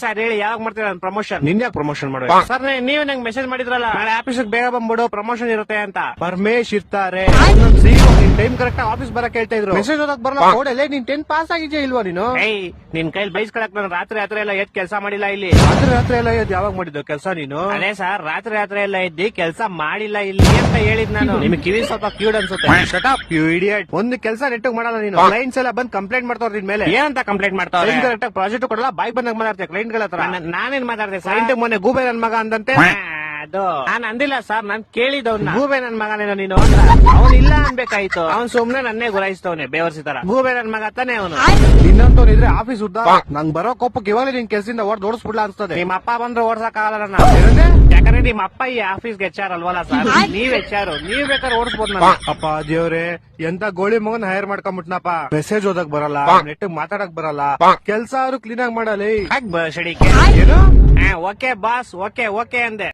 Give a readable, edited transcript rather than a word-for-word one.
Sir ಹೇಳಿ ಯಾವಾಗ ಮಾಡ್ತೀರಾ ಪ್ರಮೋಷನ್? ನಿನ್ಯಾಗ ಪ್ರಮೋಷನ್ ಮಾಡುವ ಸರ್? ನೀವೇ ನಂಗೆ ಮೆಸೇಜ್ ಮಾಡಿದ್ರಲ್ಲ ನಾಳೆ ಆಫೀಸ್ ಬೇಗ ಬಂದ್ಬಿಡು ಪ್ರಮೋಷನ್ ಇರುತ್ತೆ ಅಂತ. ಪರಮೇಶ್ ಇರ್ತಾರೆ ಟೈಮ್ ಕರೆಕ್ಟ್ ಆಫೀಸ್ ಬರಕ್ ಹೇಳ್ತಾ ಇದ್ರು. ಮೆಸೇಜ್ ಓದಕ್ ಬರಲ್ಲ. ಕೋಡಲ್ಲೇ ನೀನ್ 10th ಪಾಸ್ ಆಗಿದ್ಯಾ ಇಲ್ವಾ ನೀನು? ನಿನ್ ಕೈಲಿ ಬೈಸ್ಕೊಳಕ್ ನಾನು ರಾತ್ರಿ ಎಲ್ಲ ಎದ್ ಕೆಲಸ ಮಾಡಿಲ್ಲ ಇಲ್ಲಿ. ರಾತ್ರಿ ಎಲ್ಲ ಎದ್ ಯಾವಾಗ ಮಾಡಿದ್ದು ಕೆಲಸ ನೀನು? ಅದೇ ಸರ್ ರಾತ್ರಿ ಎಲ್ಲ ಎದ್ದಿ ಕೆಲಸ ಮಾಡಿಲ್ಲ ಇಲ್ಲಿ ಅಂತ ಹೇಳಿದ್ ನಾನು. ನಿಮ್ಗೆ ಕಿವಿ ಸ್ವಲ್ಪ ಕ್ಯೂಡ್ ಅನ್ಸುತ್ತೆ. Shut up you idiot. ಒಂದು ಕೆಲಸ ನೆಟ್ಟಗ್ ಮಾಡಲ್ಲ ನೀನು. ಕ್ಲೈಂಟ್ಸ್ ಎಲ್ಲ ಬಂದ್ ಕಂಪ್ಲೇಂಟ್ ಮಾಡ್ತಾವ್ರ ನಿನ್ ಮೇಲೆ. ಏನಂತ ಕಂಪ್ಲೇಂಟ್ ಮಾಡ್ತಾವ್ರೆ? ಕರೆಕ್ಟ್ ಪ್ರಾಜೆಕ್ಟ್ ಕೊಡಲ್ಲ, ಬಾಯ್ ಬಂದಾಗ ಮಾತಾಡ್ತೀಯ ಕ್ಲೈಂಟ್ ಗಳ ಹತ್ರ. ನಾನೇನ್ ಮಾತಾಡ್ದೆ? ಕ್ಲೈಂಟ್ ಮೊನ್ನೆ ಗೂಬೆ ನನ್ ಮಗ ಅಂದಂತೆ. ಅದು ನಾನ್ ಅಂದಿಲ್ಲ ಸರ್, ನಾನ್ ಕೇಳಿದವ್ನ. ಗೂಬೆ ನನ್ ಮಗನೇನೋ ನೀನು? ಅವ್ನ್ ಇಲ್ಲ ಅನ್ಬೇಕಾಯ್ತು. ಅವ್ನ್ ಸುಮ್ನೆ ನನ್ನೇ ಗುರಾಯಿಸ್ತವನೆ ಬೇವರ್ಸಿ ತರ. ಗೂಬೆ ನನ್ ಮಗ ತಾನೆ ಅವನು. ಇನ್ನಂತವ್ನಿದ್ರೆ ಆಫೀಸ್ ಉದ್ದ ನಂಗ್ ಬರೋ ಕೋಪಕ್ಕೆ ಇವಾಗಲೇ ನಿನ್ ಕೆಲ್ಸದಿಂದ ಓಡಿಸ್ಬಿಡ್ಲಾ ಅನ್ಸ್ತದೆ. ನಿಮ್ಮ ಅಪ್ಪ ಬಂದ್ರೆ ಓಡ್ಸಕ್ ಆಗಲ್ಲ ನಾನು. ಯಾಕಂದ್ರೆ ನಿಮ್ಮ ಅಪ್ಪ ಈ ಆಫೀಸ್ಗೆ HR ಅಲ್ವಲ್ಲ ಸರ್, ನೀವ್ HR. ನೀವ್ ಬೇಕಾದ್ರೆ ಓಡಿಸ್ಬೋದು ನಾನು. ಅಪ್ಪ ದೇವ್ರೆ, ಎಂತ ಗೋಳಿ ಮಗನ್ ಹೈರ್ ಮಾಡ್ಕೊಂಡ್ಬಿಟ್ನಪ್ಪ. ಮೆಸೇಜ್ ಓದಕ್ ಬರಲ್ಲ, ನೆಟ್ ಮಾತಾಡಕ್ ಬರಲ್ಲ, ಕೆಲ್ಸ ಅವ್ರು ಕ್ಲೀನ್ ಆಗಿ ಮಾಡಲಿ. ಏನು? ಓಕೆ ಬಾಸ್, ಓಕೆ ಅಂದೆ.